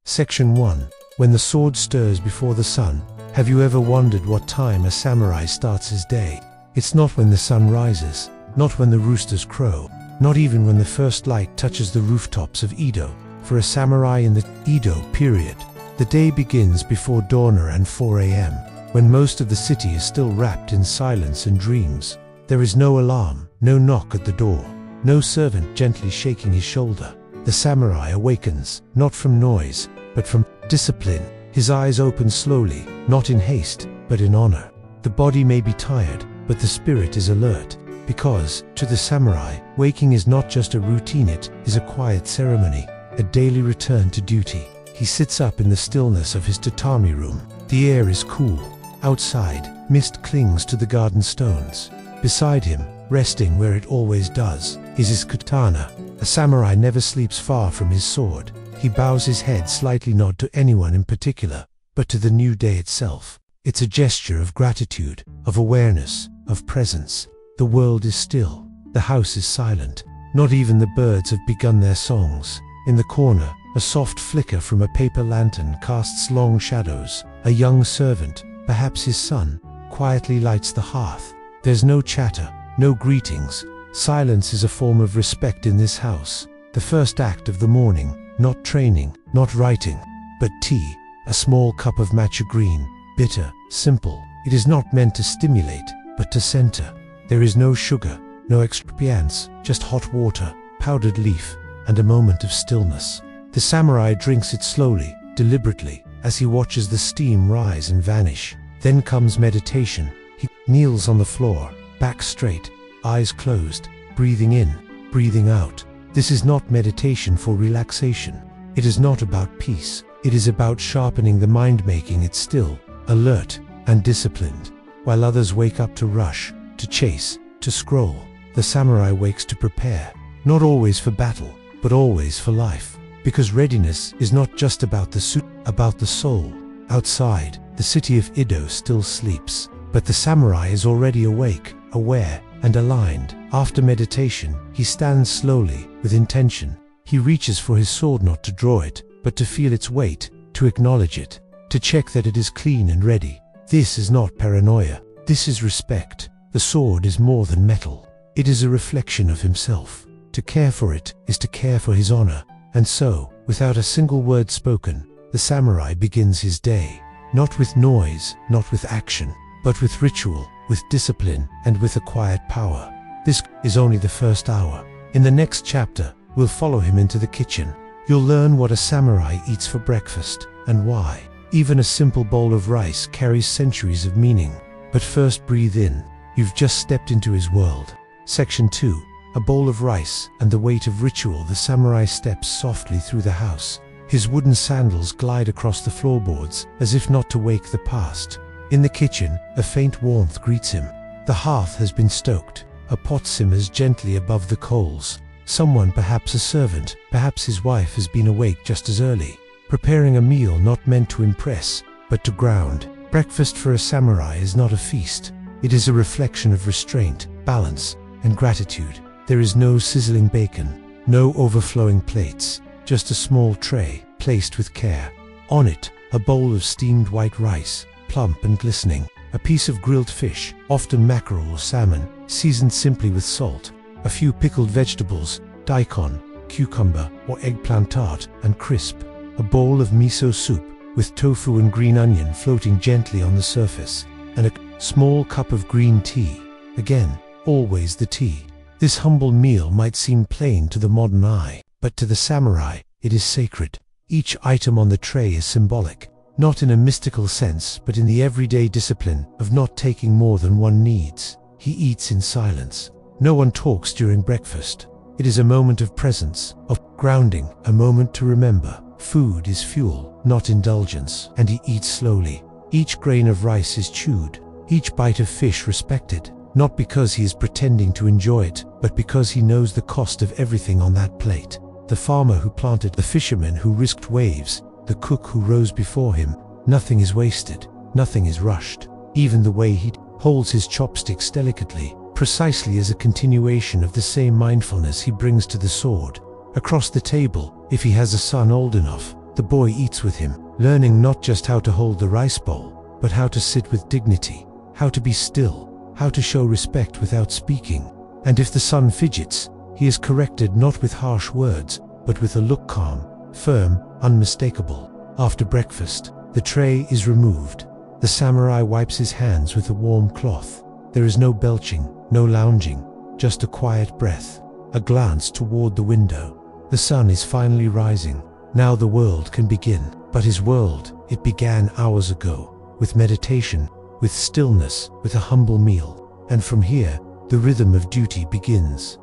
Section 1. When the sword stirs before the sun. Have you ever wondered what time a samurai starts his day? It's not when the sun rises, not when the roosters crow, not even when the first light touches the rooftops of Edo. For a samurai in the Edo period, the day begins before dawn around 4 a.m., when most of the city is still wrapped in silence and dreams. There is no alarm, no knock at the door, no servant gently shaking his shoulder. The samurai awakens, not from noise, but from discipline. His eyes open slowly, not in haste, but in honor. The body may be tired, but the spirit is alert, because, to the samurai, waking is not just a routine, it is a quiet ceremony, a daily return to duty. He sits up in the stillness of his tatami room. The air is cool. Outside, mist clings to the garden stones. Beside him, resting where it always does, is his katana. A samurai never sleeps far from his sword. He bows his head slightly, not to anyone in particular, but to the new day itself. It's a gesture of gratitude, of awareness, of presence. The world is still. The house is silent. Not even the birds have begun their songs. In the corner, a soft flicker from a paper lantern casts long shadows. A young servant, perhaps his son, quietly lights the hearth. There's no chatter, no greetings. Silence is a form of respect in this house. The first act of the morning, not training, not writing, but tea, a small cup of matcha green, bitter, simple. It is not meant to stimulate, but to center. There is no sugar, no excipients, just hot water, powdered leaf, and a moment of stillness. The samurai drinks it slowly, deliberately, as he watches the steam rise and vanish. Then comes meditation. He kneels on the floor, back straight, eyes closed, breathing in, breathing out. This is not meditation for relaxation. It is not about peace. It is about sharpening the mind, making it still, alert, and disciplined. While others wake up to rush, to chase, to scroll, the samurai wakes to prepare, not always for battle, but always for life. Because readiness is not just about the suit, about the soul. Outside, the city of Edo still sleeps, but the samurai is already awake, aware, and aligned. After meditation, he stands slowly, with intention. He reaches for his sword, not to draw it, but to feel its weight, to acknowledge it, to check that it is clean and ready. This is not paranoia. This is respect. The sword is more than metal. It is a reflection of himself. To care for it is to care for his honor. And so, without a single word spoken, the samurai begins his day. Not with noise, not with action, but with ritual, with discipline, and with a quiet power. This is only the first hour. In the next chapter, we'll follow him into the kitchen. You'll learn what a samurai eats for breakfast, and why. Even a simple bowl of rice carries centuries of meaning. But first, breathe in. You've just stepped into his world. Section 2. A bowl of rice and the weight of ritual. The samurai steps softly through the house. His wooden sandals glide across the floorboards, as if not to wake the past. In the kitchen, a faint warmth greets him. The hearth has been stoked. A pot simmers gently above the coals. Someone, perhaps a servant, perhaps his wife, has been awake just as early, preparing a meal not meant to impress, but to ground. Breakfast for a samurai is not a feast. It is a reflection of restraint, balance, and gratitude. There is no sizzling bacon, no overflowing plates, just a small tray, placed with care. On it, a bowl of steamed white rice, plump and glistening, a piece of grilled fish, often mackerel or salmon, seasoned simply with salt, a few pickled vegetables, daikon, cucumber, or eggplant tart, and crisp, a bowl of miso soup, with tofu and green onion floating gently on the surface, and a small cup of green tea. Again, always the tea. This humble meal might seem plain to the modern eye, but to the samurai, it is sacred. Each item on the tray is symbolic, not in a mystical sense, but in the everyday discipline of not taking more than one needs. He eats in silence. No one talks during breakfast. It is a moment of presence, of grounding, a moment to remember. Food is fuel, not indulgence, and he eats slowly. Each grain of rice is chewed, each bite of fish respected, not because he is pretending to enjoy it, but because he knows the cost of everything on that plate. The farmer who planted, the fisherman who risked waves, the cook who rose before him. Nothing is wasted, nothing is rushed. Even the way he holds his chopsticks delicately, precisely as a continuation of the same mindfulness he brings to the sword. Across the table, if he has a son old enough, The boy eats with him, learning not just how to hold the rice bowl, but how to sit with dignity, how to be still, how to show respect without speaking. And if the son fidgets, he is corrected not with harsh words, but with a look calm, firm, unmistakable. After breakfast, the tray is removed. The samurai wipes his hands with a warm cloth. There is no belching, no lounging, just a quiet breath, a glance toward the window. The sun is finally rising. Now the world can begin. But his world, it began hours ago, with meditation, with stillness, with a humble meal. And from here, the rhythm of duty begins.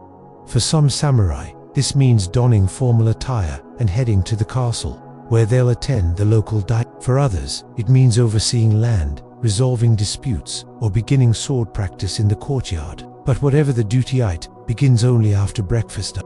For some samurai, this means donning formal attire and heading to the castle, where they'll attend the local diet. For others, it means overseeing land, resolving disputes, or beginning sword practice in the courtyard. But whatever the duty, it begins only after breakfast,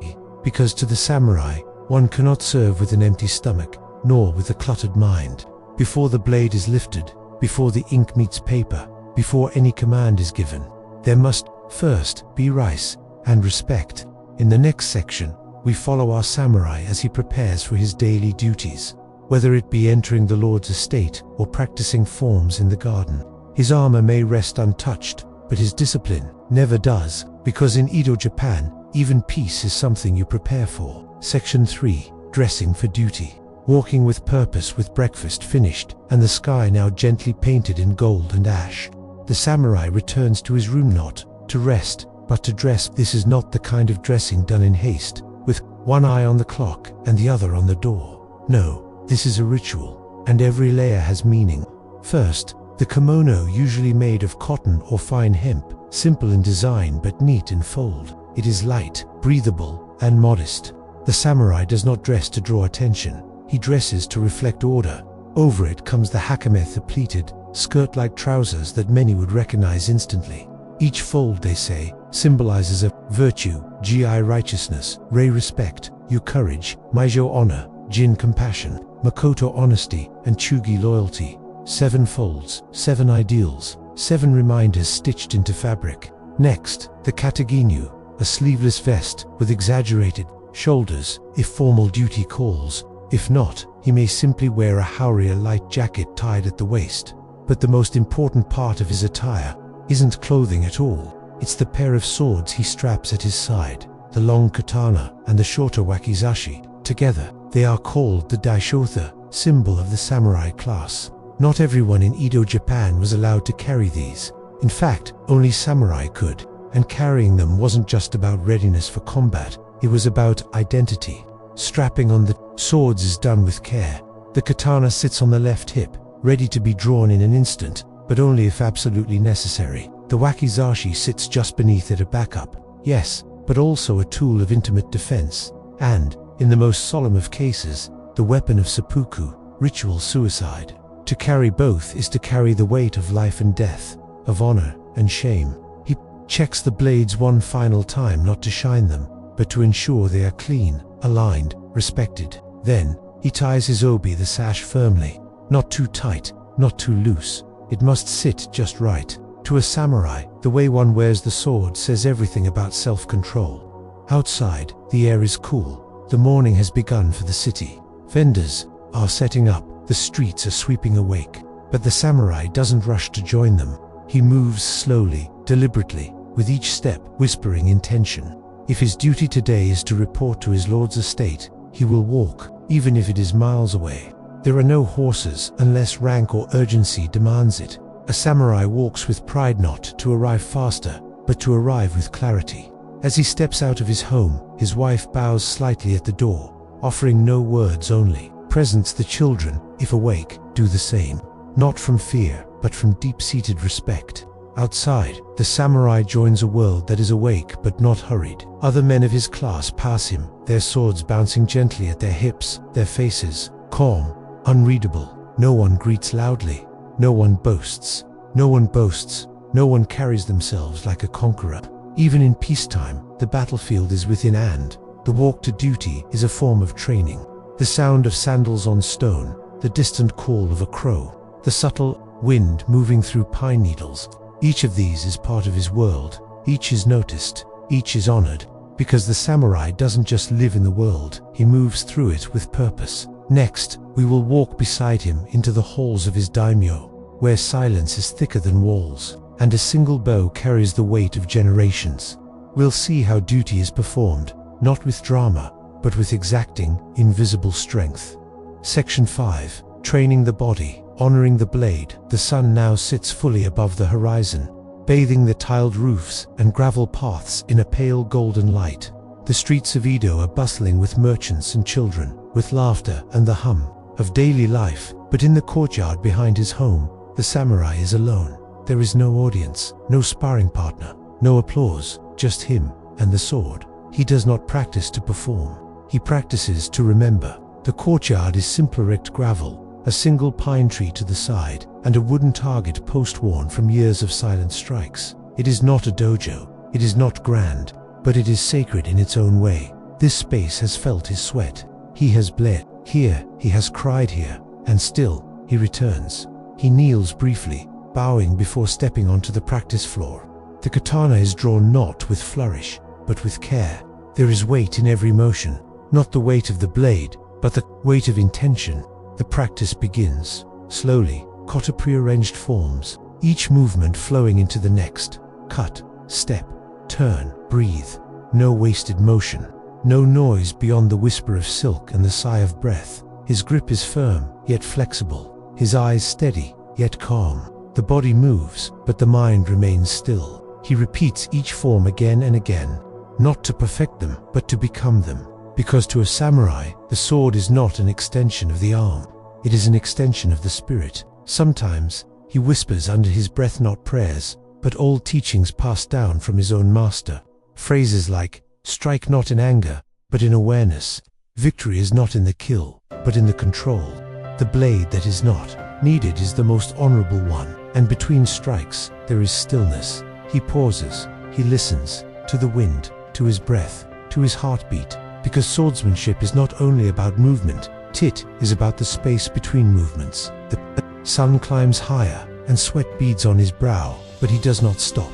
because to the samurai, one cannot serve with an empty stomach, nor with a cluttered mind. Before the blade is lifted, before the ink meets paper, before any command is given, there must first be rice and respect. In the next section, we follow our samurai as he prepares for his daily duties, whether it be entering the lord's estate or practicing forms in the garden. His armor may rest untouched, but his discipline never does, because in Edo Japan, even peace is something you prepare for. Section 3. Dressing for duty. Walking with purpose. With breakfast finished, and the sky now gently painted in gold and ash, the samurai returns to his room, not to rest, but to dress. This is not the kind of dressing done in haste, with one eye on the clock and the other on the door. No, this is a ritual, and every layer has meaning. First, the kimono, usually made of cotton or fine hemp, simple in design but neat in fold. It is light, breathable, and modest. The samurai does not dress to draw attention. He dresses to reflect order. Over it comes the hakame, a pleated, skirt-like trousers that many would recognize instantly. Each fold, they say, symbolizes a virtue: gi righteousness, rei respect, yu courage, maijo honor, jin compassion, makoto honesty, and chugi loyalty. 7 folds, 7 ideals, 7 reminders stitched into fabric. Next, the kataginyu, a sleeveless vest with exaggerated shoulders, if formal duty calls. If not, he may simply wear a haori, a light jacket tied at the waist. But the most important part of his attire isn't clothing at all. It's the pair of swords he straps at his side, the long katana and the shorter wakizashi. Together, they are called the daishōtha, symbol of the samurai class. Not everyone in Edo Japan was allowed to carry these. In fact, only samurai could, and carrying them wasn't just about readiness for combat, it was about identity. Strapping on the swords is done with care. The katana sits on the left hip, ready to be drawn in an instant, but only if absolutely necessary. The wakizashi sits just beneath it, a backup, yes, but also a tool of intimate defense, and, in the most solemn of cases, the weapon of seppuku, ritual suicide. To carry both is to carry the weight of life and death, of honor and shame. He checks the blades one final time, not to shine them, but to ensure they are clean, aligned, respected. Then, he ties his obi, the sash, firmly. Not too tight, not too loose. It must sit just right. To a samurai, the way one wears the sword says everything about self-control. Outside, the air is cool. The morning has begun for the city. Vendors are setting up. The streets are sweeping awake. But the samurai doesn't rush to join them. He moves slowly, deliberately, with each step whispering intention. If his duty today is to report to his lord's estate, he will walk, even if it is miles away. There are no horses unless rank or urgency demands it. A samurai walks with pride, not to arrive faster, but to arrive with clarity. As he steps out of his home, his wife bows slightly at the door, offering no words, only presence. The children, if awake, do the same, not from fear, but from deep-seated respect. Outside, the samurai joins a world that is awake but not hurried. Other men of his class pass him, their swords bouncing gently at their hips, their faces calm, unreadable. No one greets loudly. No one boasts. No one boasts. No one carries themselves like a conqueror. Even in peacetime, the battlefield is within hand. The walk to duty is a form of training. The sound of sandals on stone, the distant call of a crow, the subtle wind moving through pine needles. Each of these is part of his world. Each is noticed. Each is honored. Because the samurai doesn't just live in the world, he moves through it with purpose. Next, we will walk beside him into the halls of his daimyo, where silence is thicker than walls, and a single bow carries the weight of generations. We'll see how duty is performed, not with drama, but with exacting, invisible strength. Section 5. Training the body, honoring the blade. The sun now sits fully above the horizon, bathing the tiled roofs and gravel paths in a pale golden light. The streets of Edo are bustling with merchants and children, with laughter and the hum of daily life. But in the courtyard behind his home, the samurai is alone. There is no audience, no sparring partner, no applause, just him and the sword. He does not practice to perform. He practices to remember. The courtyard is simple erect gravel, a single pine tree to the side, and a wooden target post-worn from years of silent strikes. It is not a dojo. It is not grand, but it is sacred in its own way. This space has felt his sweat. He has bled here, he has cried here, and still, he returns. He kneels briefly, bowing before stepping onto the practice floor. The katana is drawn not with flourish, but with care. There is weight in every motion, not the weight of the blade, but the weight of intention. The practice begins, slowly, kata prearranged forms, each movement flowing into the next. Cut, step, turn, breathe. No wasted motion, no noise beyond the whisper of silk and the sigh of breath. His grip is firm, yet flexible. His eyes steady, yet calm. The body moves, but the mind remains still. He repeats each form again and again, not to perfect them, but to become them. Because to a samurai, the sword is not an extension of the arm. It is an extension of the spirit. Sometimes, he whispers under his breath not prayers, but old teachings passed down from his own master. Phrases like, strike not in anger, but in awareness. Victory is not in the kill, but in the control. The blade that is not needed is the most honorable one, and between strikes, there is stillness. He pauses, he listens, to the wind, to his breath, to his heartbeat, because swordsmanship is not only about movement, it is about the space between movements. The sun climbs higher, and sweat beads on his brow, but he does not stop.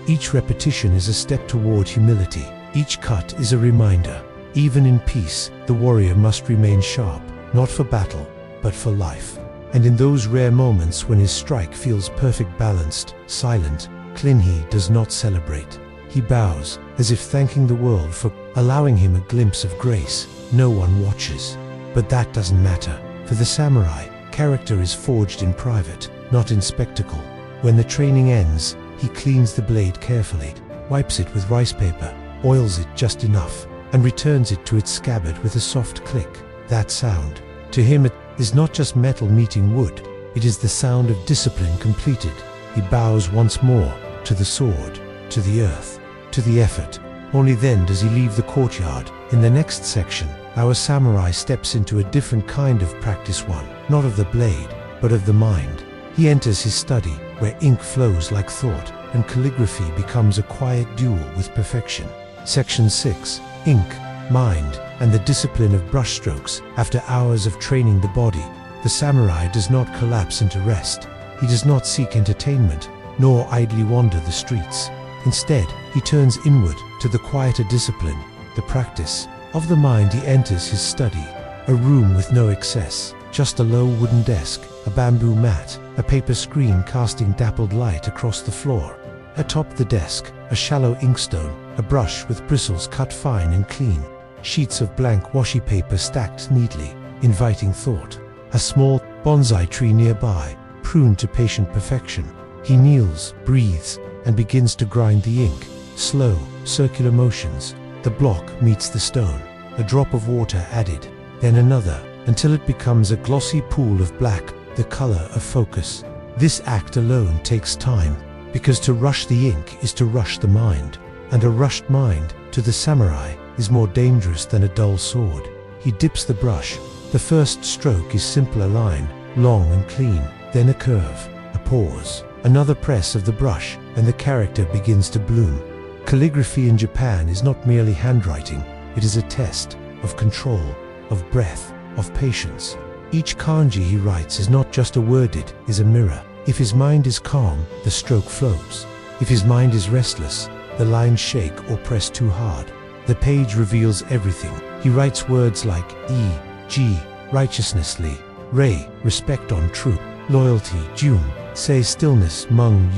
Each repetition is a step toward humility. Each cut is a reminder. Even in peace, the warrior must remain sharp, not for battle, but for life. And in those rare moments when his strike feels perfect balanced, silent, clean, he does not celebrate. He bows, as if thanking the world for allowing him a glimpse of grace. No one watches. But that doesn't matter. For the samurai, character is forged in private, not in spectacle. When the training ends, he cleans the blade carefully, wipes it with rice paper, oils it just enough, and returns it to its scabbard with a soft click. That sound, to him, it is not just metal meeting wood. It is the sound of discipline completed. He bows once more, to the sword, to the earth, to the effort. Only then does he leave the courtyard. In the next section, our samurai steps into a different kind of practice, one, not of the blade, but of the mind. He enters his study, where ink flows like thought, and calligraphy becomes a quiet duel with perfection. Section 6. Ink, mind, and the discipline of brushstrokes. After hours of training the body, the samurai does not collapse into rest. He does not seek entertainment, nor idly wander the streets. Instead, he turns inward to the quieter discipline, the practice. Of the mind, he enters his study, a room with no excess, just a low wooden desk, a bamboo mat, a paper screen casting dappled light across the floor. Atop the desk, a shallow inkstone, a brush with bristles cut fine and clean, sheets of blank washi paper stacked neatly, inviting thought. A small bonsai tree nearby, pruned to patient perfection. He kneels, breathes, and begins to grind the ink. Slow, circular motions. The block meets the stone, a drop of water added, then another, until it becomes a glossy pool of black, the color of focus. This act alone takes time, because to rush the ink is to rush the mind, and a rushed mind, to the samurai, is more dangerous than a dull sword. He dips the brush. The first stroke is simply a line, long and clean, then a curve, a pause, another press of the brush, and the character begins to bloom. Calligraphy in Japan is not merely handwriting, it is a test of control, of breath, of patience. Each kanji he writes is not just a word, it is a mirror. If his mind is calm, the stroke flows. If his mind is restless, the lines shake or press too hard. The page reveals everything. He writes words like E, G, righteousness Li, Rei, respect on truth, loyalty Jun, Sei stillness Meng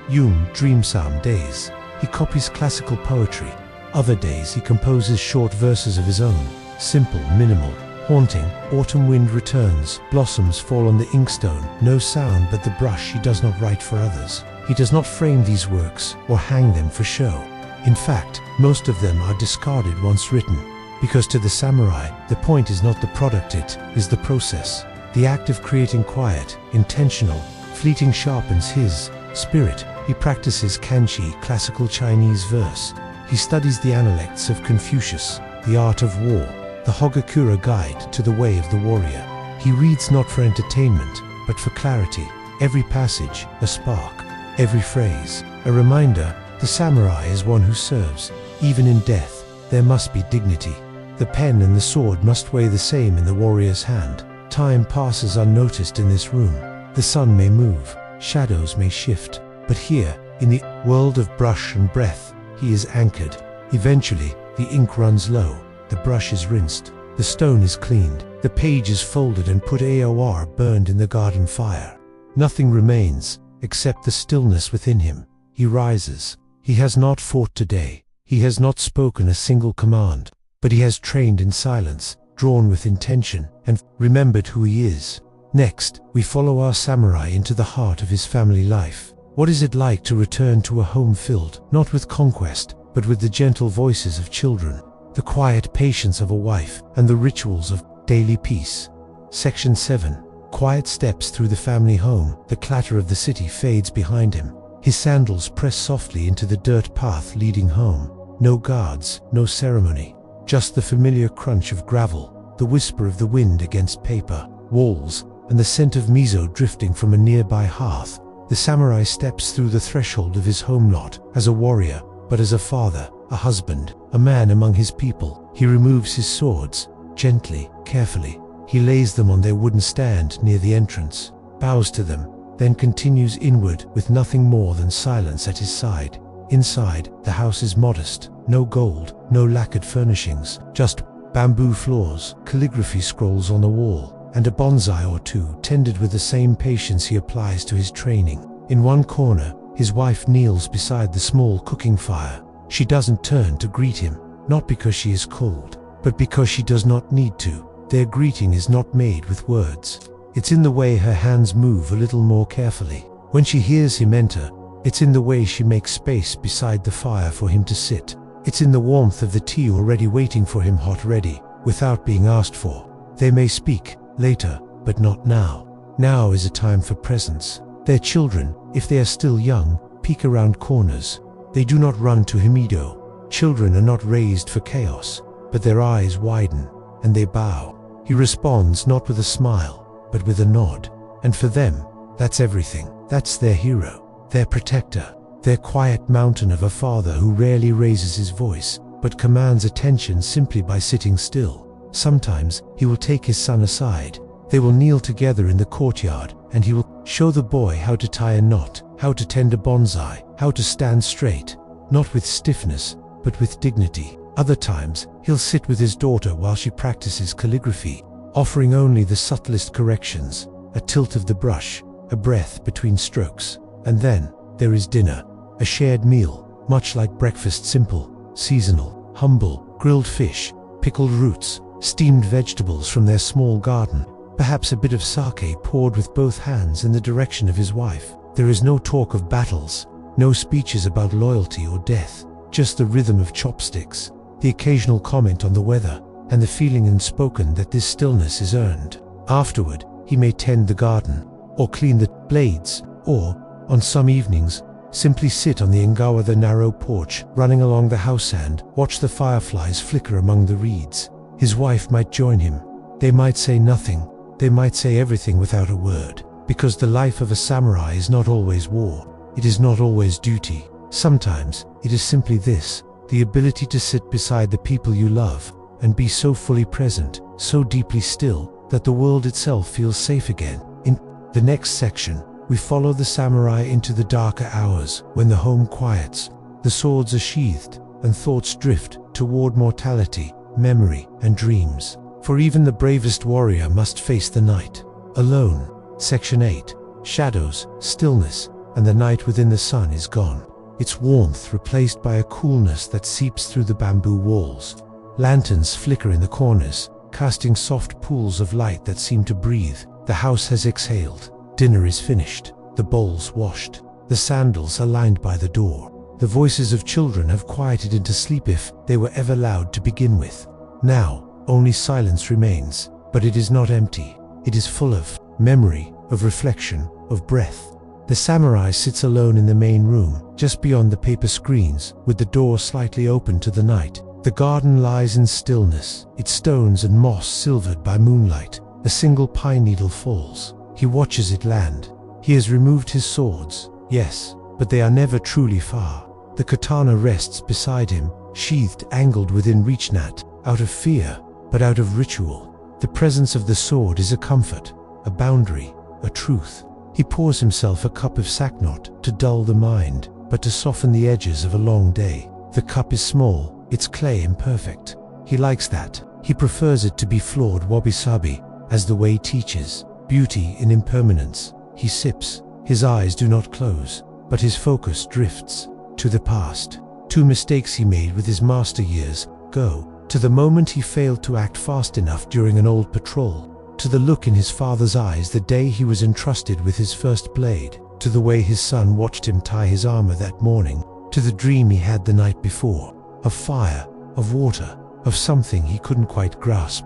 Yum dream some days. He copies classical poetry. Other days he composes short verses of his own, simple, minimal, haunting. Autumn wind returns, blossoms fall on the inkstone, no sound but the brush. He does not write for others. He does not frame these works or hang them for show. In fact, most of them are discarded once written, because to the samurai, the point is not the product, it is the process. The act of creating quiet, intentional, fleeting sharpens his spirit. He practices kanji, classical Chinese verse. He studies the analects of Confucius, the art of war, the Hogakure guide to the way of the warrior. He reads not for entertainment, but for clarity. Every passage, a spark. Every phrase, a reminder. The samurai is one who serves. Even in death, there must be dignity. The pen and the sword must weigh the same in the warrior's hand. Time passes unnoticed in this room. The sun may move, shadows may shift, but here, in the world of brush and breath, he is anchored. Eventually, the ink runs low, the brush is rinsed, the stone is cleaned, the page is folded and put AOR burned in the garden fire. Nothing remains, except the stillness within him. He rises. He has not fought today. He has not spoken a single command, but he has trained in silence, drawn with intention, and remembered who he is. Next, we follow our samurai into the heart of his family life. What is it like to return to a home filled, not with conquest, but with the gentle voices of children, the quiet patience of a wife, and the rituals of daily peace? Section 7. Quiet steps through the family home. The clatter of the city fades behind him. His sandals press softly into the dirt path leading home. No guards, no ceremony. Just the familiar crunch of gravel, the whisper of the wind against paper, walls, and the scent of miso drifting from a nearby hearth. The samurai steps through the threshold of his home not as a warrior, but as a father, a husband, a man among his people. He removes his swords, gently, carefully. He lays them on their wooden stand near the entrance, bows to them, then continues inward with nothing more than silence at his side. Inside, the house is modest. No gold, no lacquered furnishings, just bamboo floors, calligraphy scrolls on the wall, and a bonsai or two tended with the same patience he applies to his training. In one corner, his wife kneels beside the small cooking fire. She doesn't turn to greet him, not because she is cold, but because she does not need to. Their greeting is not made with words. It's in the way her hands move a little more carefully. When she hears him enter, it's in the way she makes space beside the fire for him to sit. It's in the warmth of the tea already waiting for him hot ready, without being asked for. They may speak later, but not now. Now is a time for presence. Their children, if they are still young, peek around corners. They do not run to him. Edo. Children are not raised for chaos, but their eyes widen, and they bow. He responds not with a smile, but with a nod. And for them, that's everything. That's their hero, their protector, their quiet mountain of a father who rarely raises his voice, but commands attention simply by sitting still. Sometimes, he will take his son aside. They will kneel together in the courtyard, and he will show the boy how to tie a knot, how to tend a bonsai, how to stand straight, not with stiffness, but with dignity. Other times, he'll sit with his daughter while she practices calligraphy, offering only the subtlest corrections, a tilt of the brush, a breath between strokes. And then, there is dinner, a shared meal, much like breakfast, simple, seasonal, humble, grilled fish, pickled roots, steamed vegetables from their small garden, perhaps a bit of sake poured with both hands in the direction of his wife. There is no talk of battles, no speeches about loyalty or death, just the rhythm of chopsticks, the occasional comment on the weather, and the feeling unspoken that this stillness is earned. Afterward, he may tend the garden, or clean the blades, or, on some evenings, simply sit on the engawa, the narrow porch, running along the house, and watch the fireflies flicker among the reeds. His wife might join him. They might say nothing. They might say everything without a word, because the life of a samurai is not always war. It is not always duty. Sometimes, it is simply this, the ability to sit beside the people you love, and be so fully present, so deeply still, that the world itself feels safe again. In the next section, we follow the samurai into the darker hours, when the home quiets, the swords are sheathed, and thoughts drift toward mortality, memory, and dreams. For even the bravest warrior must face the night. Alone. Section 8. Shadows, stillness, and the night within the sun is gone. Its warmth replaced by a coolness that seeps through the bamboo walls. Lanterns flicker in the corners, casting soft pools of light that seem to breathe. The house has exhaled. Dinner is finished. The bowls washed. The sandals are lined by the door. The voices of children have quieted into sleep if they were ever loud to begin with. Now, only silence remains, but it is not empty. It is full of memory, of reflection, of breath. The samurai sits alone in the main room, just beyond the paper screens, with the door slightly open to the night. The garden lies in stillness, its stones and moss silvered by moonlight. A single pine needle falls. He watches it land. He has removed his swords, yes, but they are never truly far. The katana rests beside him, sheathed, angled within reach, not out of fear, but out of ritual. The presence of the sword is a comfort, a boundary, a truth. He pours himself a cup of sack, not to dull the mind, but to soften the edges of a long day. The cup is small, its clay imperfect. He likes that. He prefers it to be flawed wabi-sabi, as the way teaches. Beauty in impermanence. He sips. His eyes do not close, but his focus drifts to the past. 2 mistakes he made with his master years ago. To the moment he failed to act fast enough during an old patrol. To the look in his father's eyes the day he was entrusted with his first blade. To the way his son watched him tie his armor that morning. To the dream he had the night before. Of fire, of water, of something he couldn't quite grasp.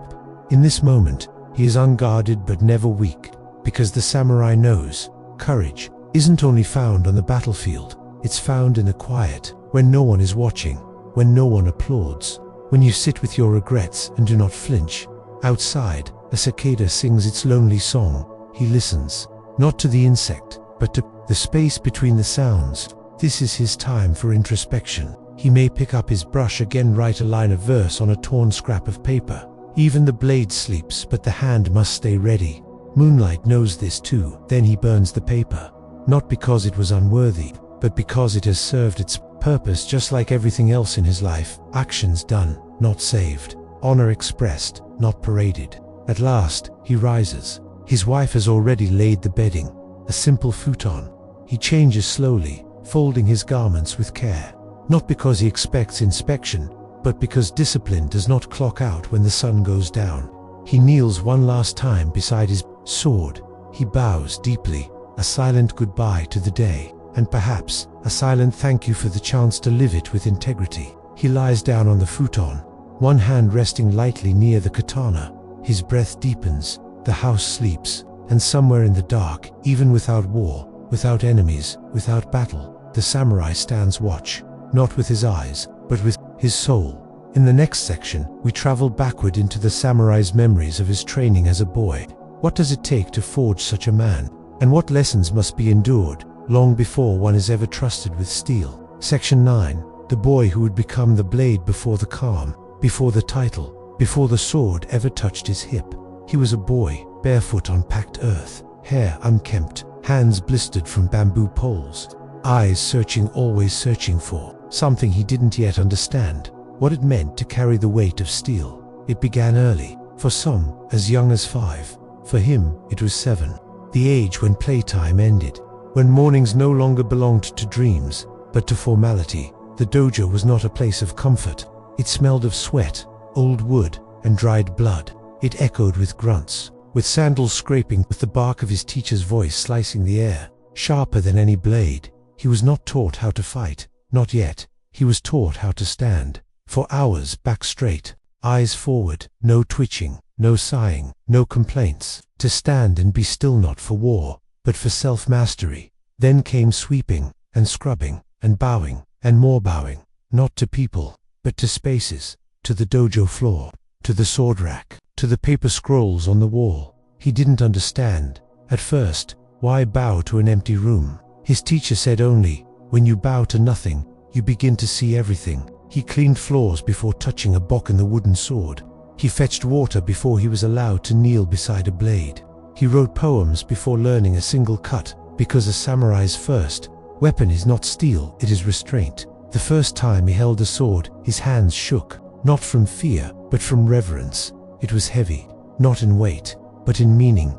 In this moment, he is unguarded but never weak, because the samurai knows courage isn't only found on the battlefield, it's found in the quiet, when no one is watching, when no one applauds, when you sit with your regrets and do not flinch. Outside, a cicada sings its lonely song. He listens, not to the insect, but to the space between the sounds. This is his time for introspection. He may pick up his brush again, write a line of verse on a torn scrap of paper. Even the blade sleeps, but the hand must stay ready. Moonlight knows this too. Then he burns the paper, not because it was unworthy, but because it has served its purpose, just like everything else in his life. Actions done, not saved. Honor expressed, not paraded. At last, he rises. His wife has already laid the bedding, a simple futon. He changes slowly, folding his garments with care. Not because he expects inspection, but because discipline does not clock out when the sun goes down. He kneels one last time beside his sword. He bows deeply, a silent goodbye to the day, and perhaps a silent thank you for the chance to live it with integrity. He lies down on the futon, one hand resting lightly near the katana. His breath deepens, the house sleeps, and somewhere in the dark, even without war, without enemies, without battle, the samurai stands watch, not with his eyes, but with his soul. In the next section, we travel backward into the samurai's memories of his training as a boy. What does it take to forge such a man? And what lessons must be endured, long before one is ever trusted with steel? Section 9. The boy who would become the blade before the calm, before the title, before the sword ever touched his hip. He was a boy, barefoot on packed earth, hair unkempt, hands blistered from bamboo poles, eyes searching, always searching for something he didn't yet understand, what it meant to carry the weight of steel. It began early, for some as young as 5. For him, it was 7, the age when playtime ended, when mornings no longer belonged to dreams, but to formality. The dojo was not a place of comfort. It smelled of sweat, old wood, and dried blood. It echoed with grunts, with sandals scraping, with the bark of his teacher's voice slicing the air, sharper than any blade. He was not taught how to fight, not yet. He was taught how to stand. For hours, back straight, eyes forward, no twitching, no sighing, no complaints. To stand and be still, not for war, but for self-mastery. Then came sweeping, and scrubbing, and bowing, and more bowing, not to people, but to spaces, to the dojo floor, to the sword rack, to the paper scrolls on the wall. He didn't understand, at first, why bow to an empty room. His teacher said only, when you bow to nothing, you begin to see everything. He cleaned floors before touching a bock in the wooden sword. He fetched water before he was allowed to kneel beside a blade. He wrote poems before learning a single cut, because a samurai's first weapon is not steel, it is restraint. The first time he held a sword, his hands shook, not from fear, but from reverence. It was heavy, not in weight, but in meaning.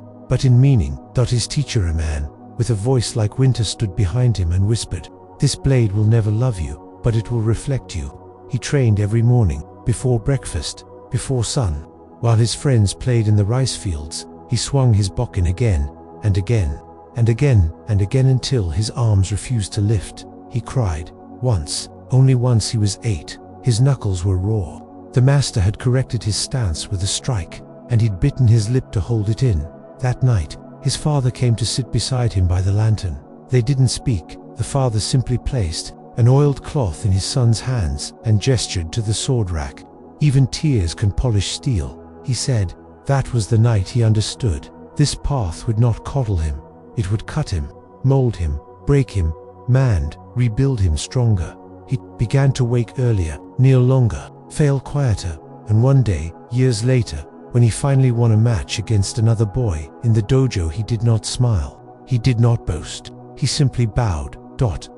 His teacher, a man with a voice like winter, stood behind him and whispered, "This blade will never love you, but it will reflect you." He trained every morning, before breakfast, before sun. While his friends played in the rice fields, he swung his bokken again and again and again and again until his arms refused to lift. He cried. Once, only once. He was 8. His knuckles were raw. The master had corrected his stance with a strike, and he'd bitten his lip to hold it in. That night, his father came to sit beside him by the lantern. They didn't speak. The father simply placed an oiled cloth in his son's hands and gestured to the sword rack. "Even tears can polish steel," he said. That was the night he understood. This path would not coddle him. It would cut him, mold him, break him, mend, rebuild him stronger. He began to wake earlier, kneel longer, fail quieter, and one day, years later, when he finally won a match against another boy in the dojo, he did not smile. He did not boast. He simply bowed.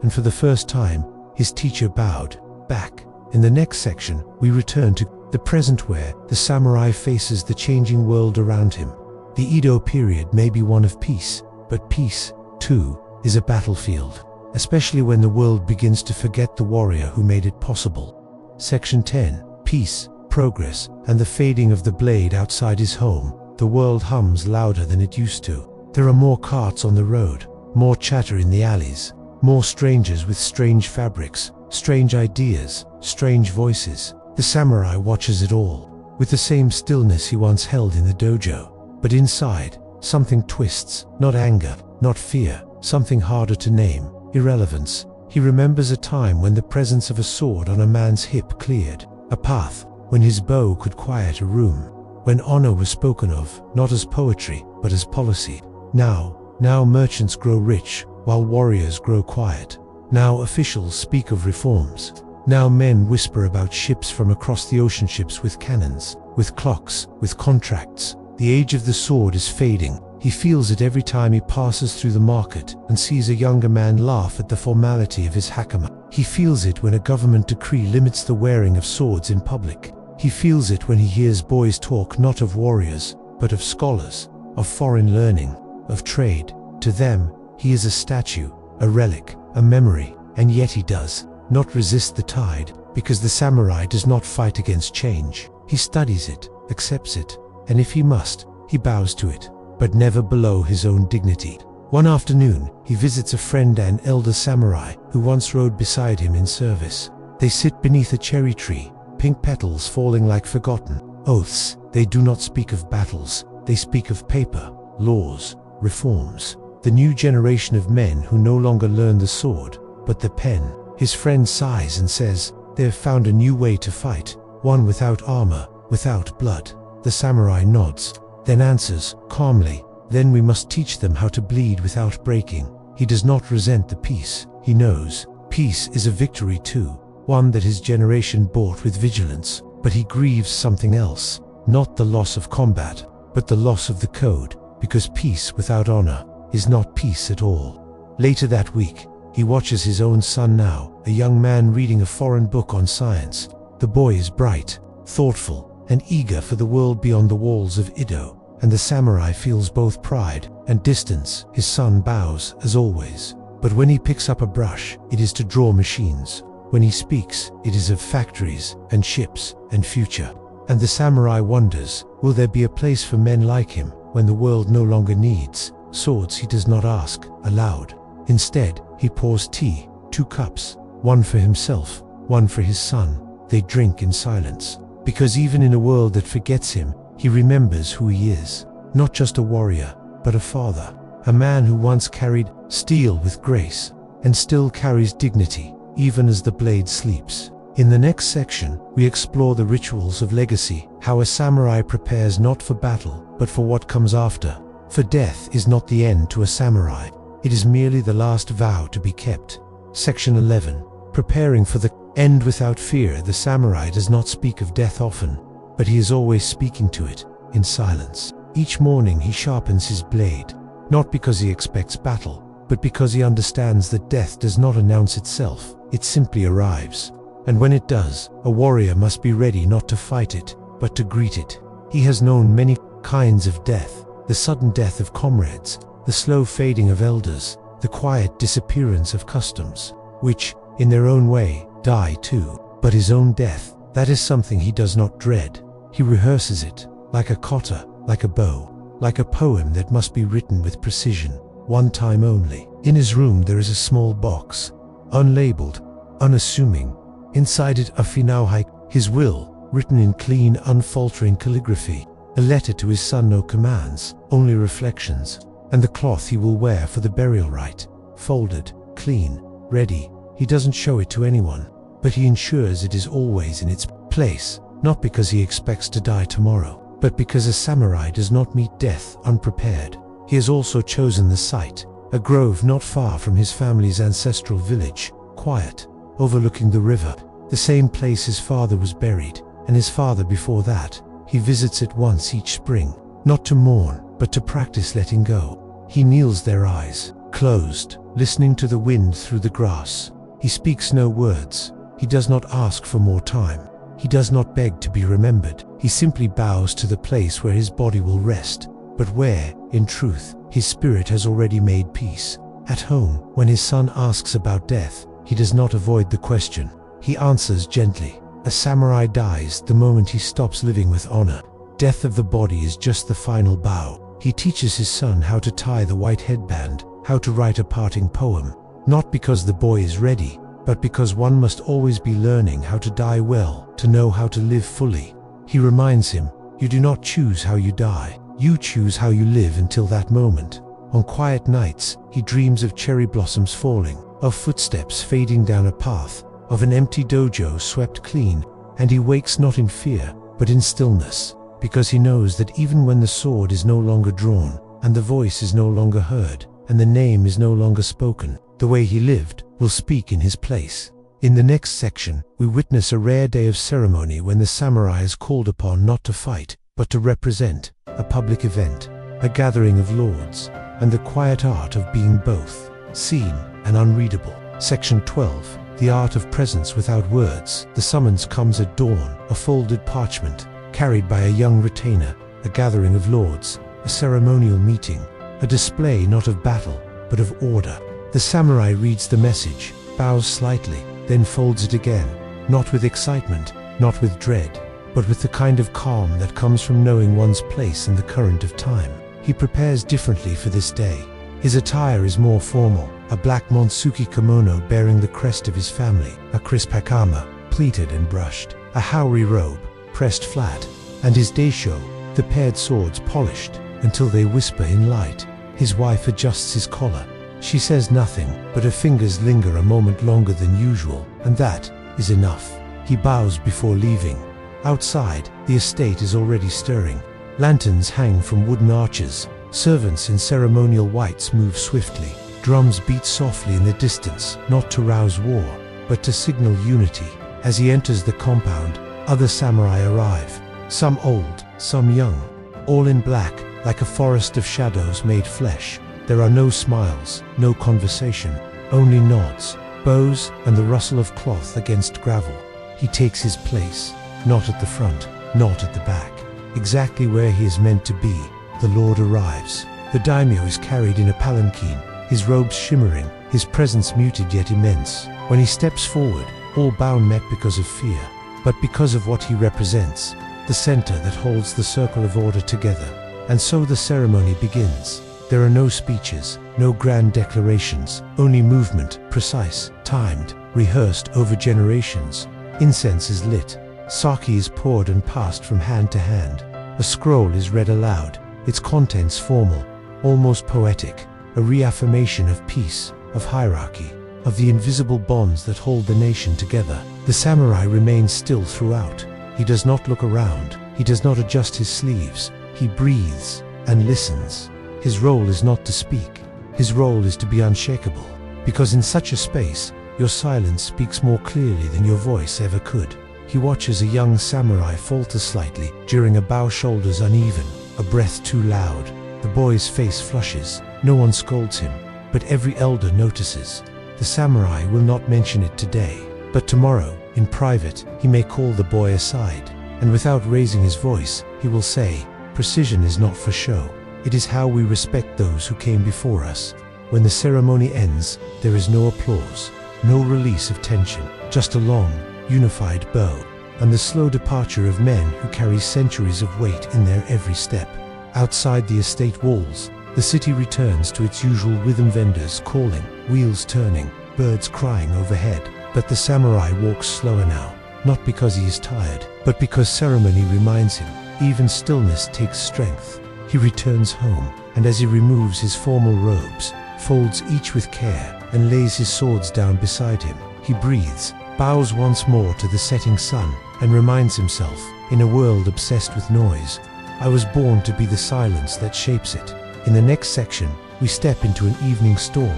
And for the first time, his teacher bowed back. In the next section, we return to the present where the samurai faces the changing world around him. The Edo period may be one of peace, but peace, too, is a battlefield, especially when the world begins to forget the warrior who made it possible. Section 10. Peace, progress, and the fading of the blade outside his home. The world hums louder than it used to. There are more carts on the road, more chatter in the alleys, more strangers with strange fabrics, strange ideas, strange voices. The samurai watches it all, with the same stillness he once held in the dojo. But inside, something twists, not anger, not fear, something harder to name, irrelevance. He remembers a time when the presence of a sword on a man's hip cleared a path, when his bow could quiet a room, when honor was spoken of, not as poetry, but as policy. Now merchants grow rich, while warriors grow quiet. Now officials speak of reforms. Now men whisper about ships from across the ocean, ships with cannons, with clocks, with contracts. The age of the sword is fading. He feels it every time he passes through the market and sees a younger man laugh at the formality of his hakama. He feels it when a government decree limits the wearing of swords in public. He feels it when he hears boys talk not of warriors, but of scholars, of foreign learning, of trade. To them, he is a statue, a relic, a memory, and yet he does not resist the tide, because the samurai does not fight against change. He studies it, accepts it, and if he must, he bows to it, but never below his own dignity. One afternoon, he visits a friend, an elder samurai, who once rode beside him in service. They sit beneath a cherry tree, pink petals falling like forgotten oaths. They do not speak of battles, they speak of paper, laws, reforms. The new generation of men who no longer learn the sword, but the pen. His friend sighs and says, "They have found a new way to fight, one without armor, without blood." The samurai nods, then answers, calmly, "Then we must teach them how to bleed without breaking." He does not resent the peace. He knows peace is a victory too, one that his generation bought with vigilance. But he grieves something else, not the loss of combat, but the loss of the code, because peace without honor is not peace at all. Later that week, he watches his own son, now a young man, reading a foreign book on science. The boy is bright, thoughtful, and eager for the world beyond the walls of Edo, and the samurai feels both pride and distance. His son bows, as always, but when he picks up a brush, it is to draw machines. When he speaks, it is of factories and ships and future. And the samurai wonders, will there be a place for men like him when the world no longer needs swords? He does not ask aloud. Instead, he pours tea, 2 cups, one for himself, one for his son. They drink in silence, because even in a world that forgets him, he remembers who he is. Not just a warrior, but a father. A man who once carried steel with grace, and still carries dignity, even as the blade sleeps. In the next section, we explore the rituals of legacy, how a samurai prepares not for battle, but for what comes after. For death is not the end to a samurai. It is merely the last vow to be kept. Section 11. Preparing for the end without fear. The samurai does not speak of death often, but he is always speaking to it, in silence. Each morning he sharpens his blade, not because he expects battle, but because he understands that death does not announce itself, it simply arrives. And when it does, a warrior must be ready not to fight it, but to greet it. He has known many kinds of death: the sudden death of comrades, the slow fading of elders, the quiet disappearance of customs, which, in their own way, die too. But his own death, that is something he does not dread. He rehearses it, like a kata, like a bow, like a poem that must be written with precision, one time only. In his room there is a small box, unlabeled, unassuming. Inside it a finauhai, his will, written in clean, unfaltering calligraphy, a letter to his son, no commands, only reflections, and the cloth he will wear for the burial rite, folded, clean, ready. He doesn't show it to anyone, but he ensures it is always in its place, not because he expects to die tomorrow, but because a samurai does not meet death unprepared. He has also chosen the site, a grove not far from his family's ancestral village, quiet, overlooking the river, the same place his father was buried, and his father before that. He visits it once each spring, not to mourn, but to practice letting go. He kneels there, eyes closed, listening to the wind through the grass. He speaks no words. He does not ask for more time. He does not beg to be remembered. He simply bows to the place where his body will rest, but where, in truth, his spirit has already made peace. At home, when his son asks about death, he does not avoid the question. He answers gently. A samurai dies the moment he stops living with honor. Death of the body is just the final bow. He teaches his son how to tie the white headband, how to write a parting poem, not because the boy is ready, but because one must always be learning how to die well, to know how to live fully. He reminds him, you do not choose how you die, you choose how you live until that moment. On quiet nights, he dreams of cherry blossoms falling, of footsteps fading down a path, of an empty dojo swept clean, and he wakes not in fear, but in stillness, because he knows that even when the sword is no longer drawn, and the voice is no longer heard, and the name is no longer spoken, the way he lived will speak in his place. In the next section, we witness a rare day of ceremony when the samurai is called upon not to fight, but to represent a public event, a gathering of lords, and the quiet art of being both seen and unreadable. Section 12. The art of presence without words. The summons comes at dawn, a folded parchment, carried by a young retainer, a gathering of lords, a ceremonial meeting, a display not of battle, but of order. The samurai reads the message, bows slightly, then folds it again, not with excitement, not with dread, but with the kind of calm that comes from knowing one's place in the current of time. He prepares differently for this day. His attire is more formal, a black monsuki kimono bearing the crest of his family, a crisp hakama, pleated and brushed, a haori robe, pressed flat, and his daisho, the paired swords polished until they whisper in light. His wife adjusts his collar. She says nothing, but her fingers linger a moment longer than usual, and that is enough. He bows before leaving. Outside, the estate is already stirring. Lanterns hang from wooden arches. Servants in ceremonial whites move swiftly. Drums beat softly in the distance, not to rouse war, but to signal unity. As he enters the compound, other samurai arrive. Some old, some young, all in black, like a forest of shadows made flesh. There are no smiles, no conversation, only nods, bows, and the rustle of cloth against gravel. He takes his place, not at the front, not at the back, exactly where he is meant to be. The lord arrives. The daimyo is carried in a palanquin, his robes shimmering, his presence muted yet immense. When he steps forward, all bow not because of fear, but because of what he represents, the center that holds the circle of order together. And so the ceremony begins. There are no speeches, no grand declarations, only movement, precise, timed, rehearsed over generations. Incense is lit, sake is poured and passed from hand to hand. A scroll is read aloud, its contents formal, almost poetic, a reaffirmation of peace, of hierarchy, of the invisible bonds that hold the nation together. The samurai remains still throughout. He does not look around, he does not adjust his sleeves, he breathes and listens. His role is not to speak, his role is to be unshakable, because in such a space, your silence speaks more clearly than your voice ever could. He watches a young samurai falter slightly during a bow, shoulders uneven, a breath too loud. The boy's face flushes. No one scolds him, but every elder notices. The samurai will not mention it today, but tomorrow, in private, he may call the boy aside. and without raising his voice, he will say, "Precision is not for show. It is how we respect those who came before us." When the ceremony ends, there is no applause, no release of tension, just a long, unified bow, and the slow departure of men who carry centuries of weight in their every step. Outside the estate walls, the city returns to its usual rhythm, vendors calling, wheels turning, birds crying overhead. But the samurai walks slower now, not because he is tired, but because ceremony reminds him, even stillness takes strength. He returns home, and as he removes his formal robes, folds each with care, and lays his swords down beside him, he breathes, bows once more to the setting sun, and reminds himself, in a world obsessed with noise, I was born to be the silence that shapes it. In the next section, we step into an evening storm.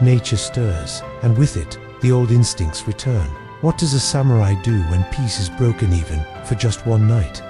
Nature stirs, and with it, the old instincts return. What does a samurai do when peace is broken even for just one night?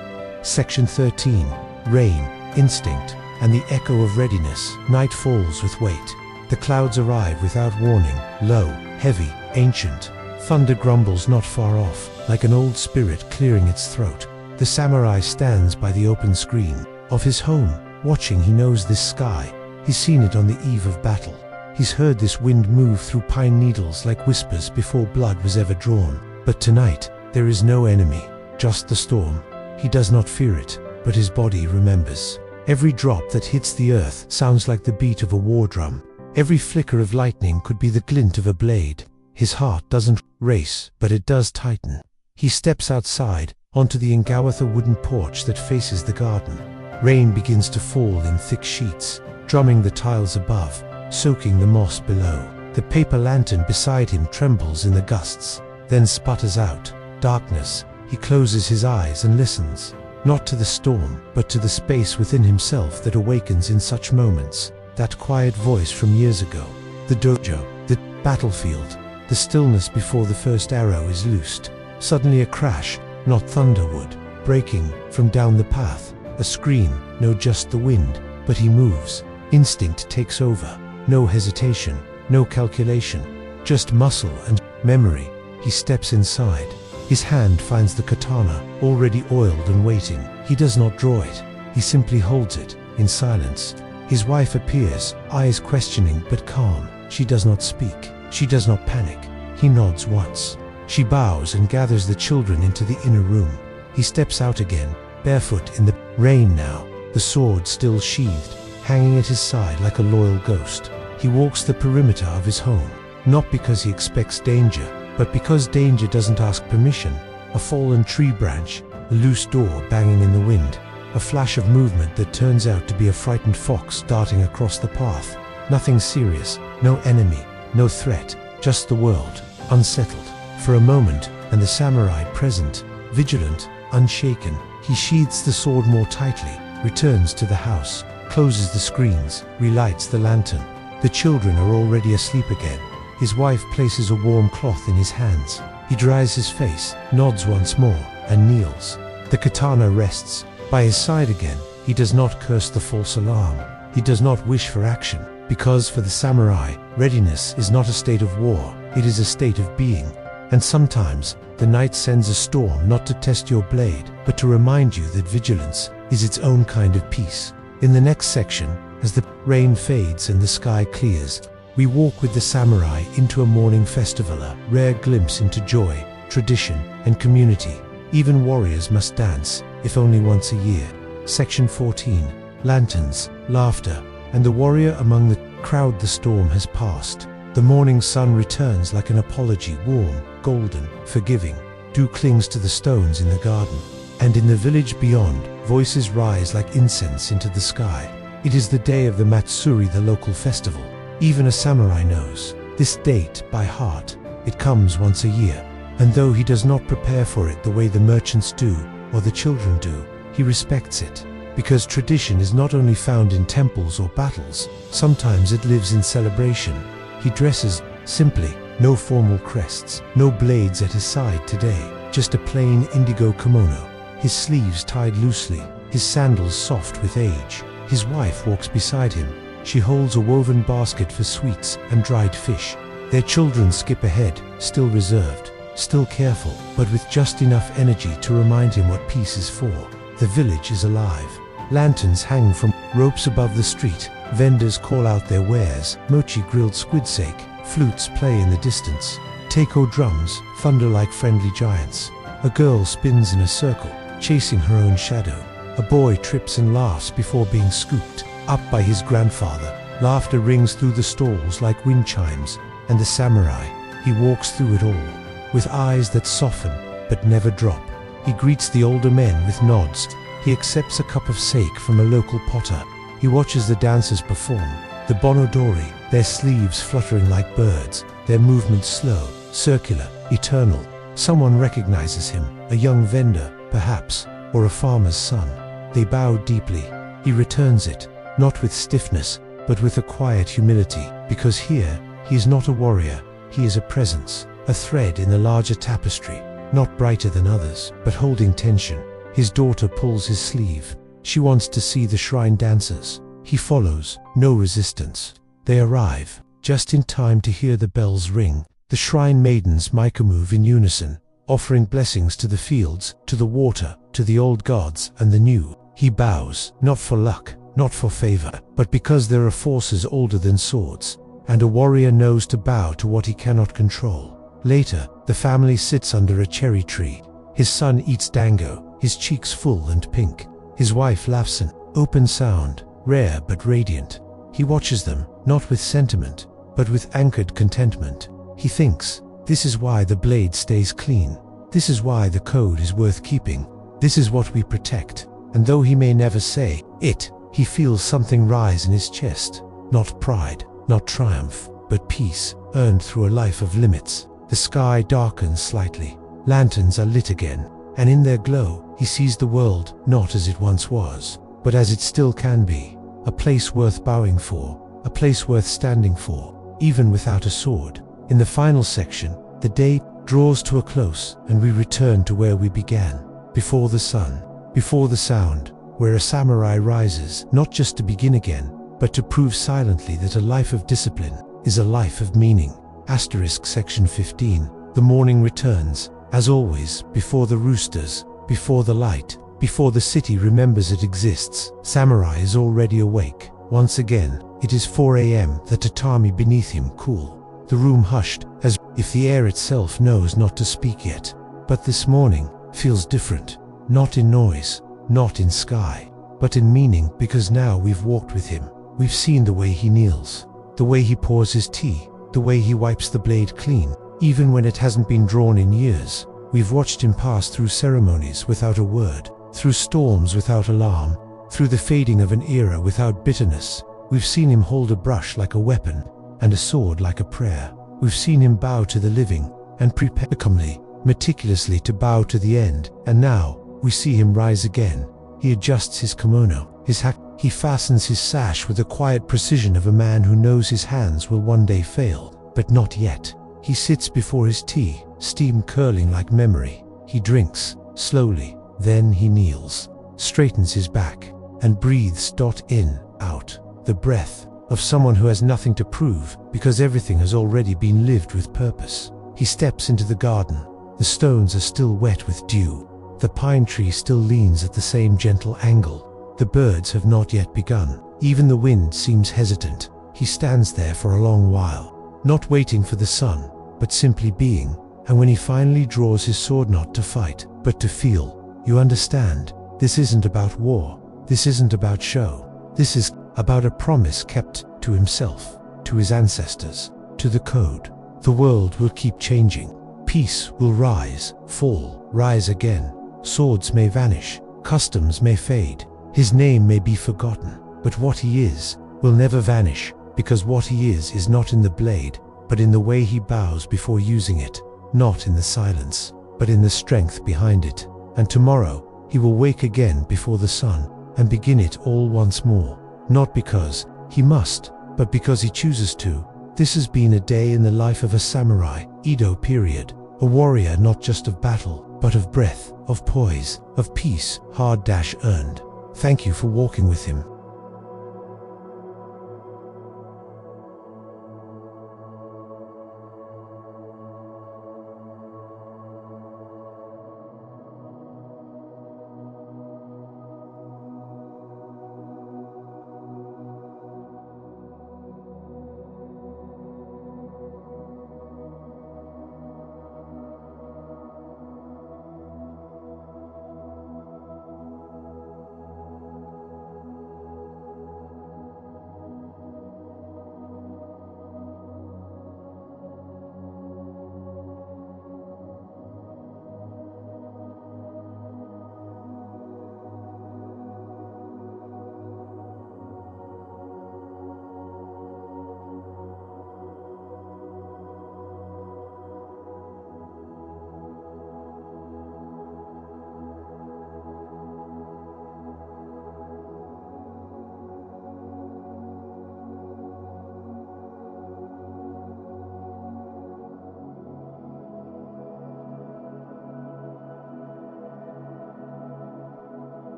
Section 13. Rain, instinct, and the echo of readiness. Night falls with weight. The clouds arrive without warning, low, heavy, ancient. Thunder grumbles not far off, like an old spirit clearing its throat. The samurai stands by the open screen of his home, watching. He knows this sky. He's seen it on the eve of battle. He's heard this wind move through pine needles like whispers before blood was ever drawn. But tonight, there is no enemy, just the storm. He does not fear it, but his body remembers. Every drop that hits the earth sounds like the beat of a war drum. Every flicker of lightning could be the glint of a blade. His heart doesn't race, but it does tighten. He steps outside, onto the Ingawatha wooden porch that faces the garden. Rain begins to fall in thick sheets, drumming the tiles above, soaking the moss below. The paper lantern beside him trembles in the gusts, then sputters out. Darkness. He closes his eyes and listens, not to the storm, but to the space within himself that awakens in such moments. That quiet voice from years ago. The dojo, the battlefield, the stillness before the first arrow is loosed. Suddenly a crash, not thunderwood, breaking from down the path. A scream, no, just the wind, but he moves. Instinct takes over. No hesitation, no calculation, just muscle and memory. He steps inside. His hand finds the katana, already oiled and waiting. He does not draw it. He simply holds it, in silence. His wife appears, eyes questioning but calm. She does not speak. She does not panic. He nods once. She bows and gathers the children into the inner room. He steps out again, barefoot in the rain now, the sword still sheathed, hanging at his side like a loyal ghost. He walks the perimeter of his home, not because he expects danger, but because danger doesn't ask permission. A fallen tree branch, a loose door banging in the wind, a flash of movement that turns out to be a frightened fox darting across the path. Nothing serious, no enemy, no threat, just the world, unsettled. For a moment, and the samurai present, vigilant, unshaken. He sheathes the sword more tightly, returns to the house, closes the screens, relights the lantern. The children are already asleep again. His wife places a warm cloth in his hands. He dries his face, nods once more, and kneels. The katana rests by his side again. He does not curse the false alarm. He does not wish for action, because for the samurai, readiness is not a state of war, it is a state of being. And sometimes, the night sends a storm not to test your blade, but to remind you that vigilance is its own kind of peace. In the next section, as the rain fades and the sky clears, we walk with the samurai into a morning festival, a rare glimpse into joy, tradition, and community. Even warriors must dance, if only once a year. Section 14. Lanterns, laughter, and the warrior among the crowd. The storm has passed. The morning sun returns like an apology, warm, golden, forgiving. Dew clings to the stones in the garden. And in the village beyond, voices rise like incense into the sky. It is the day of the Matsuri, the local festival. Even a samurai knows this date by heart. It comes once a year. And though he does not prepare for it the way the merchants do, or the children do, he respects it. Because tradition is not only found in temples or battles, sometimes it lives in celebration. He dresses simply, no formal crests, no blades at his side today, just a plain indigo kimono, his sleeves tied loosely, his sandals soft with age. His wife walks beside him. She holds a woven basket for sweets and dried fish. Their children skip ahead, still reserved. still careful, but with just enough energy to remind him what peace is for. The village is alive. Lanterns hang from ropes above the street. Vendors call out their wares. Mochi grilled squid sake. Flutes play in the distance. Taiko drums thunder like friendly giants. A girl spins in a circle, chasing her own shadow. A boy trips and laughs before being scooped up by his grandfather. Laughter rings through the stalls like wind chimes, and the samurai, he walks through it all, with eyes that soften but never drop. He greets the older men with nods. He accepts a cup of sake from a local potter. He watches the dancers perform, the bonodori, their sleeves fluttering like birds, their movements slow, circular, eternal. Someone recognizes him, a young vendor, perhaps, or a farmer's son. They bow deeply. He returns it, not with stiffness, but with a quiet humility, because here, he is not a warrior, he is a presence, a thread in the larger tapestry, not brighter than others, but holding tension. His daughter pulls his sleeve. She wants to see the shrine dancers. He follows, no resistance. They arrive, just in time to hear the bells ring. The shrine maidens move in unison, offering blessings to the fields, to the water, to the old gods and the new. He bows, not for luck, not for favor, but because there are forces older than swords, and a warrior knows to bow to what he cannot control. Later, the family sits under a cherry tree. His son eats dango, his cheeks full and pink. His wife laughs an open sound, rare but radiant. He watches them, not with sentiment, but with anchored contentment. He thinks, this is why the blade stays clean. This is why the code is worth keeping. This is what we protect. And though he may never say it, he feels something rise in his chest. Not pride, not triumph, but peace, earned through a life of limits. The sky darkens slightly. Lanterns are lit again, and in their glow, he sees the world not as it once was, but as it still can be. A place worth bowing for, a place worth standing for, even without a sword. In the final section, the day draws to a close, and we return to where we began. Before the sun, before the sound, where a samurai rises, not just to begin again, but to prove silently that a life of discipline is a life of meaning. Asterisk section 15. The morning returns, as always, before the roosters, before the light, before the city remembers it exists. Samurai is already awake. Once again, it is 4 a.m., the tatami beneath him cool. The room hushed, as if the air itself knows not to speak yet. But this morning feels different. Not in noise, not in sky, but in meaning, because now we've walked with him. We've seen the way he kneels, the way he pours his tea, the way he wipes the blade clean, even when it hasn't been drawn in years. We've watched him pass through ceremonies without a word, through storms without alarm, through the fading of an era without bitterness. We've seen him hold a brush like a weapon, and a sword like a prayer. We've seen him bow to the living, and prepare calmly, meticulously to bow to the end, and now, we see him rise again. He adjusts his kimono, his hat. He fastens his sash with the quiet precision of a man who knows his hands will one day fail, but not yet. He sits before his tea, steam curling like memory. He drinks, slowly, then he kneels, straightens his back, and breathes. In, out, the breath of someone who has nothing to prove, because everything has already been lived with purpose. He steps into the garden. The stones are still wet with dew. The pine tree still leans at the same gentle angle. The birds have not yet begun. Even the wind seems hesitant. He stands there for a long while, not waiting for the sun, but simply being. And when he finally draws his sword, not to fight, but to feel, you understand, this isn't about war. This isn't about show. This is about a promise kept to himself, to his ancestors, to the code. The world will keep changing. Peace will rise, fall, rise again. Swords may vanish, customs may fade, his name may be forgotten, but what he is will never vanish, because what he is not in the blade, but in the way he bows before using it, not in the silence, but in the strength behind it. And tomorrow, he will wake again before the sun, and begin it all once more, not because he must, but because he chooses to. This has been a day in the life of a samurai, Edo period, a warrior not just of battle, but of breath, of poise, of peace, hard-earned. Thank you for walking with him.